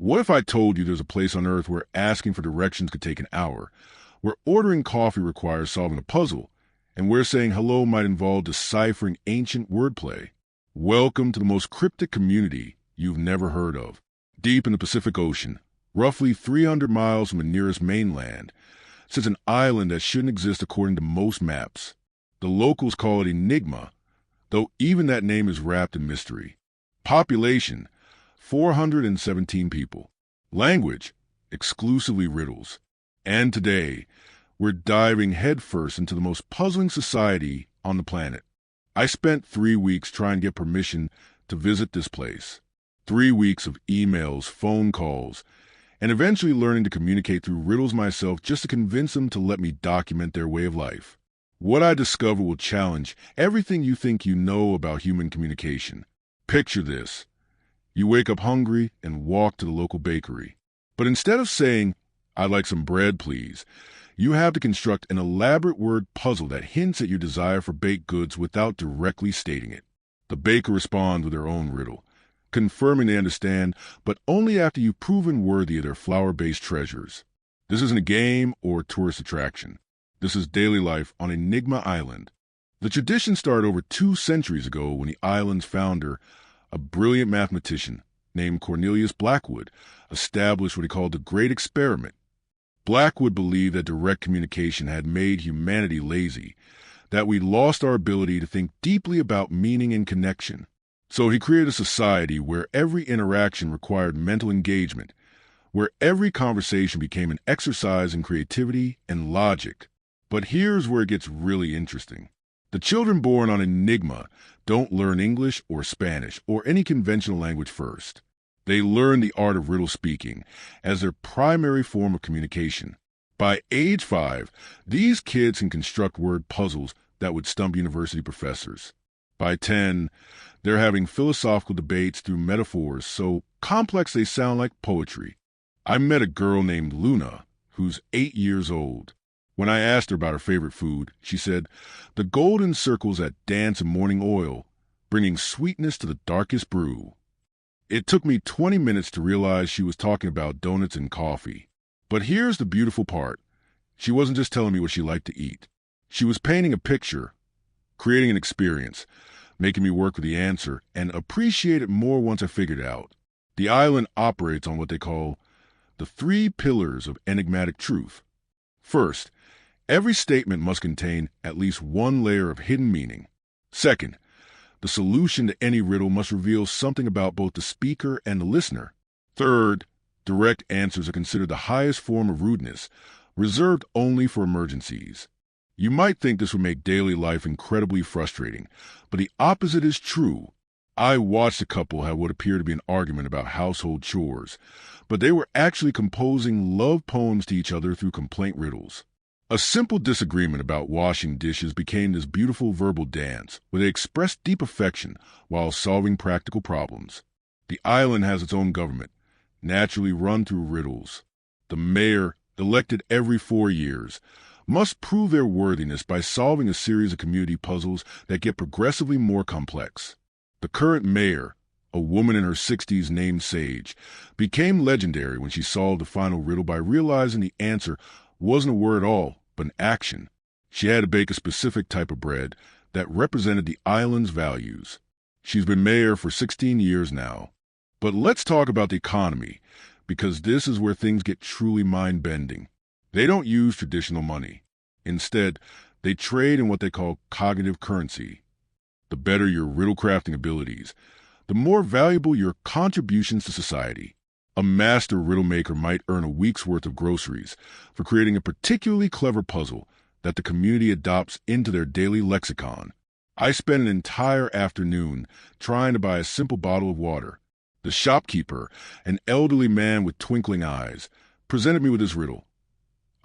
What if I told you there's a place on Earth where asking for directions could take an hour, where ordering coffee requires solving a puzzle, and where saying hello might involve deciphering ancient wordplay? Welcome to the most cryptic community you've never heard of. Deep in the Pacific Ocean, roughly 300 miles from the nearest mainland, sits an island that shouldn't exist according to most maps. The locals call it Enigma, though even that name is wrapped in mystery. Population, 417 people. Language, exclusively riddles. And today, we're diving headfirst into the most puzzling society on the planet. I spent 3 weeks trying to get permission to visit this place. 3 weeks of emails, phone calls, and eventually learning to communicate through riddles myself just to convince them to let me document their way of life. What I discover will challenge everything you think you know about human communication. Picture this. You wake up hungry and walk to the local bakery. But instead of saying, "I'd like some bread, please," you have to construct an elaborate word puzzle that hints at your desire for baked goods without directly stating it. The baker responds with their own riddle, confirming they understand, but only after you've proven worthy of their flour-based treasures. This isn't a game or tourist attraction. This is daily life on Enigma Island. The tradition started over 2 centuries ago when the island's founder, a brilliant mathematician named Cornelius Blackwood, established what he called the Great Experiment. Blackwood believed that direct communication had made humanity lazy, that we'd lost our ability to think deeply about meaning and connection. So he created a society where every interaction required mental engagement, where every conversation became an exercise in creativity and logic. But here's where it gets really interesting. The children born on Enigma don't learn English or Spanish or any conventional language first. They learn the art of riddle speaking as their primary form of communication. By age 5, these kids can construct word puzzles that would stump university professors. By 10, they're having philosophical debates through metaphors so complex they sound like poetry. I met a girl named Luna, who's 8 years old. When I asked her about her favorite food, she said, "The golden circles that dance in morning oil, bringing sweetness to the darkest brew." It took me 20 minutes to realize she was talking about donuts and coffee. But here's the beautiful part. She wasn't just telling me what she liked to eat. She was painting a picture, creating an experience, making me work with the answer, and appreciate it more once I figured it out. The island operates on what they call the 3 pillars of enigmatic truth. First, every statement must contain at least one layer of hidden meaning. Second, the solution to any riddle must reveal something about both the speaker and the listener. Third, direct answers are considered the highest form of rudeness, reserved only for emergencies. You might think this would make daily life incredibly frustrating, but the opposite is true. I watched a couple have what appeared to be an argument about household chores, but they were actually composing love poems to each other through complaint riddles. A simple disagreement about washing dishes became this beautiful verbal dance where they expressed deep affection while solving practical problems. The island has its own government, naturally run through riddles. The mayor, elected every 4 years, must prove their worthiness by solving a series of community puzzles that get progressively more complex. The current mayor, a woman in her 60s named Sage, became legendary when she solved the final riddle by realizing the answer wasn't a word at all, but an action. She had to bake a specific type of bread that represented the island's values. She's been mayor for 16 years now. But let's talk about the economy, because this is where things get truly mind-bending. They don't use traditional money. Instead, they trade in what they call cognitive currency. The better your riddle-crafting abilities, the more valuable your contributions to society. A master riddle maker might earn a week's worth of groceries for creating a particularly clever puzzle that the community adopts into their daily lexicon. I spent an entire afternoon trying to buy a simple bottle of water. The shopkeeper, an elderly man with twinkling eyes, presented me with this riddle.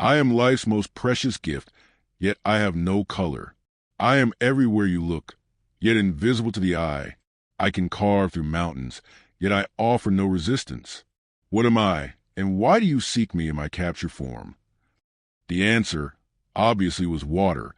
"I am life's most precious gift, yet I have no color. I am everywhere you look, yet invisible to the eye. I can carve through mountains, yet I offer no resistance. What am I, and why do you seek me in my captured form?" The answer, obviously, was water,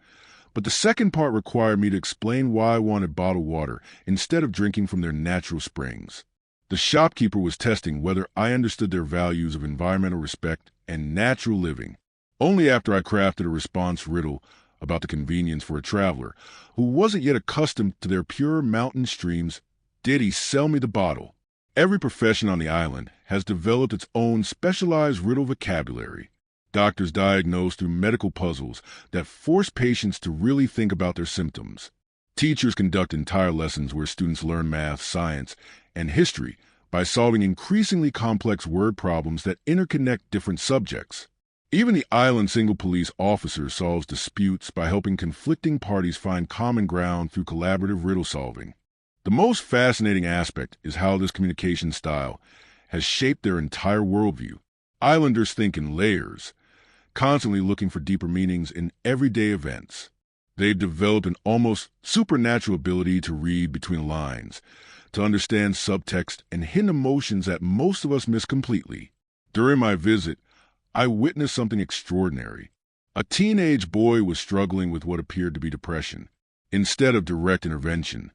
but the second part required me to explain why I wanted bottled water instead of drinking from their natural springs. The shopkeeper was testing whether I understood their values of environmental respect and natural living. Only after I crafted a response riddle about the convenience for a traveler who wasn't yet accustomed to their pure mountain streams did he sell me the bottle. Every profession on the island has developed its own specialized riddle vocabulary. Doctors diagnose through medical puzzles that force patients to really think about their symptoms. Teachers conduct entire lessons where students learn math, science, and history by solving increasingly complex word problems that interconnect different subjects. Even the island single police officer solves disputes by helping conflicting parties find common ground through collaborative riddle solving. The most fascinating aspect is how this communication style has shaped their entire worldview. Islanders think in layers, constantly looking for deeper meanings in everyday events. They've developed an almost supernatural ability to read between lines, to understand subtext and hidden emotions that most of us miss completely. During my visit, I witnessed something extraordinary. A teenage boy was struggling with what appeared to be depression. Instead of direct intervention,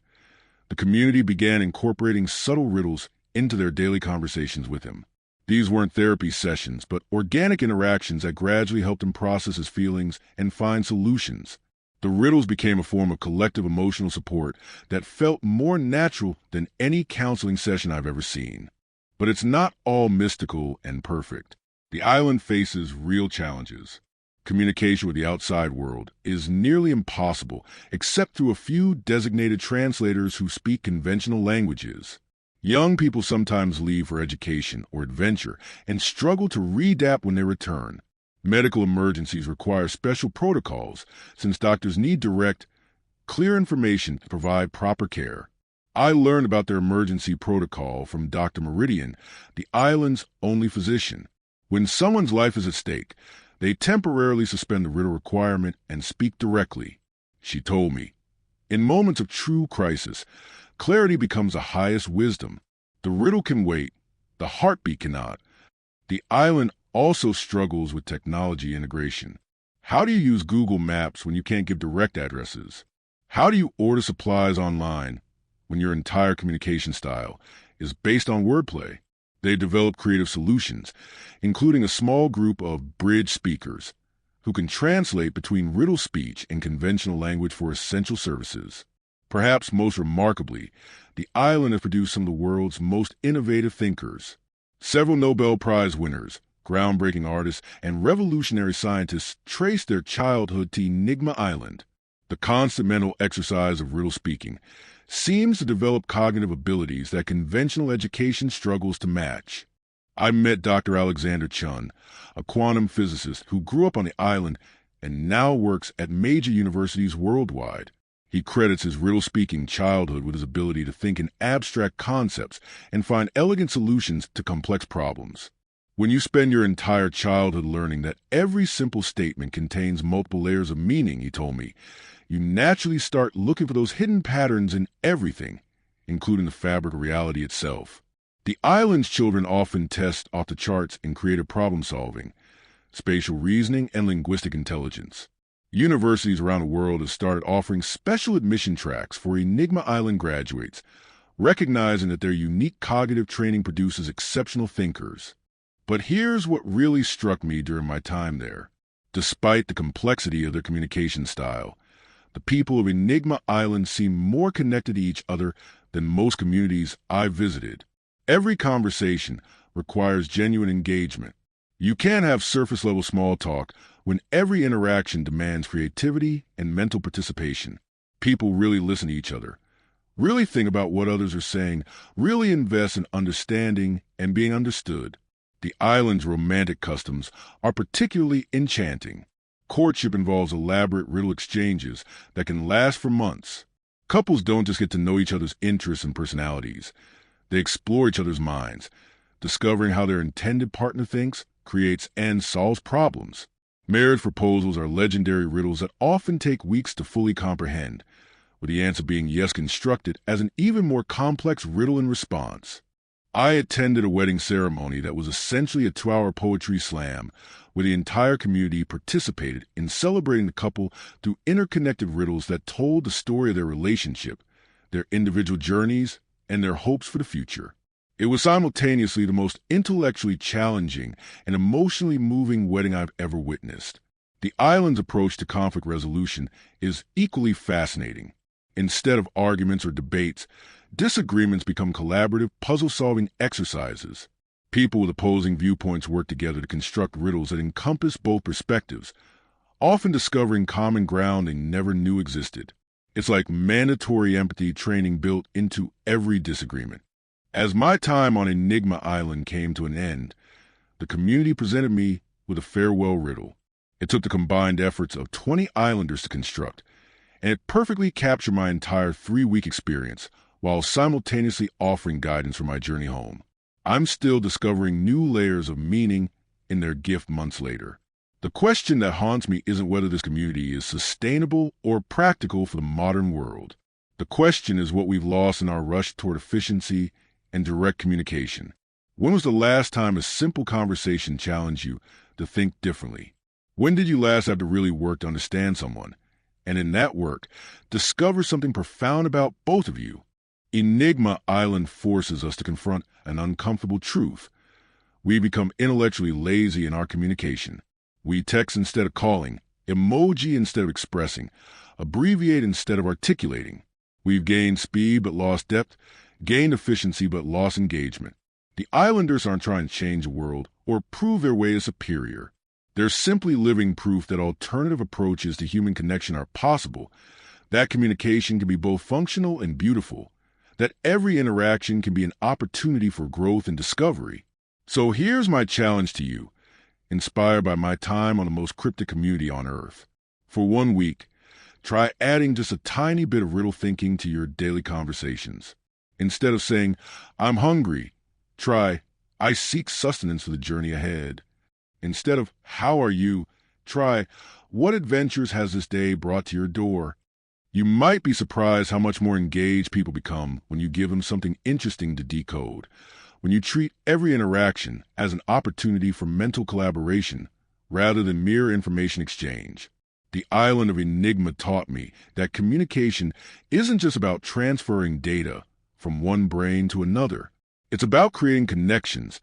the community began incorporating subtle riddles into their daily conversations with him. These weren't therapy sessions, but organic interactions that gradually helped him process his feelings and find solutions. The riddles became a form of collective emotional support that felt more natural than any counseling session I've ever seen. But it's not all mystical and perfect. The island faces real challenges. Communication with the outside world is nearly impossible except through a few designated translators who speak conventional languages. Young people sometimes leave for education or adventure and struggle to readapt when they return. Medical emergencies require special protocols since doctors need direct, clear information to provide proper care. I learned about their emergency protocol from Dr. Meridian, the island's only physician. When someone's life is at stake, they temporarily suspend the riddle requirement and speak directly. She told me, in moments of true crisis, clarity becomes the highest wisdom. The riddle can wait, the heartbeat cannot. The island also struggles with technology integration. How do you use Google Maps when you can't give direct addresses? How do you order supplies online when your entire communication style is based on wordplay? They develop creative solutions, including a small group of bridge speakers who can translate between riddle speech and conventional language for essential services. Perhaps most remarkably, the island has produced some of the world's most innovative thinkers. Several Nobel Prize winners, groundbreaking artists, and revolutionary scientists trace their childhood to Enigma Island. The constant mental exercise of riddle speaking seems to develop cognitive abilities that conventional education struggles to match. I met Dr. Alexander Chun, a quantum physicist who grew up on the island and now works at major universities worldwide. He credits his riddle-speaking childhood with his ability to think in abstract concepts and find elegant solutions to complex problems. When you spend your entire childhood learning that every simple statement contains multiple layers of meaning, he told me, you naturally start looking for those hidden patterns in everything, including the fabric of reality itself. The island's children often test off the charts in creative problem-solving, spatial reasoning, and linguistic intelligence. Universities around the world have started offering special admission tracks for Enigma Island graduates, recognizing that their unique cognitive training produces exceptional thinkers. But here's what really struck me during my time there. Despite the complexity of their communication style, the people of Enigma Island seem more connected to each other than most communities I've visited. Every conversation requires genuine engagement. You can't have surface-level small talk when every interaction demands creativity and mental participation. People really listen to each other, really think about what others are saying, really invest in understanding and being understood. The island's romantic customs are particularly enchanting. Courtship involves elaborate riddle exchanges that can last for months. Couples don't just get to know each other's interests and personalities. They explore each other's minds, discovering how their intended partner thinks, creates, and solves problems. Marriage proposals are legendary riddles that often take weeks to fully comprehend, with the answer being yes constructed as an even more complex riddle in response. I attended a wedding ceremony that was essentially a 2-hour poetry slam, where the entire community participated in celebrating the couple through interconnected riddles that told the story of their relationship, their individual journeys, and their hopes for the future. It was simultaneously the most intellectually challenging and emotionally moving wedding I've ever witnessed. The island's approach to conflict resolution is equally fascinating. Instead of arguments or debates, disagreements become collaborative, puzzle-solving exercises. People with opposing viewpoints work together to construct riddles that encompass both perspectives, often discovering common ground they never knew existed. It's like mandatory empathy training built into every disagreement. As my time on Enigma Island came to an end, the community presented me with a farewell riddle. It took the combined efforts of 20 islanders to construct, and it perfectly captured my entire 3-week experience while simultaneously offering guidance for my journey home. I'm still discovering new layers of meaning in their gift months later. The question that haunts me isn't whether this community is sustainable or practical for the modern world. The question is what we've lost in our rush toward efficiency and direct communication. When was the last time a simple conversation challenged you to think differently? When did you last have to really work to understand someone? And in that work, discover something profound about both of you. Enigma Island forces us to confront an uncomfortable truth. We become intellectually lazy in our communication. We text instead of calling, emoji instead of expressing, abbreviate instead of articulating. We've gained speed but lost depth, gained efficiency but lost engagement. The islanders aren't trying to change the world or prove their way as superior. They're simply living proof that alternative approaches to human connection are possible, that communication can be both functional and beautiful, that every interaction can be an opportunity for growth and discovery. So here's my challenge to you, inspired by my time on the most cryptic community on Earth. For 1 week, try adding just a tiny bit of riddle thinking to your daily conversations. Instead of saying, "I'm hungry," try, "I seek sustenance for the journey ahead." Instead of, "How are you?" try, "What adventures has this day brought to your door?" You might be surprised how much more engaged people become when you give them something interesting to decode, when you treat every interaction as an opportunity for mental collaboration rather than mere information exchange. The island of Enigma taught me that communication isn't just about transferring data from one brain to another. It's about creating connections,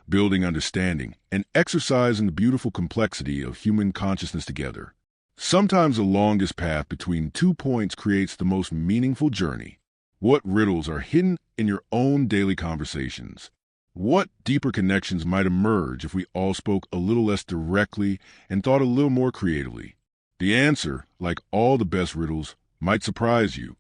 building understanding, and exercising the beautiful complexity of human consciousness together. Sometimes the longest path between 2 points creates the most meaningful journey. What riddles are hidden in your own daily conversations? What deeper connections might emerge if we all spoke a little less directly and thought a little more creatively? The answer, like all the best riddles, might surprise you.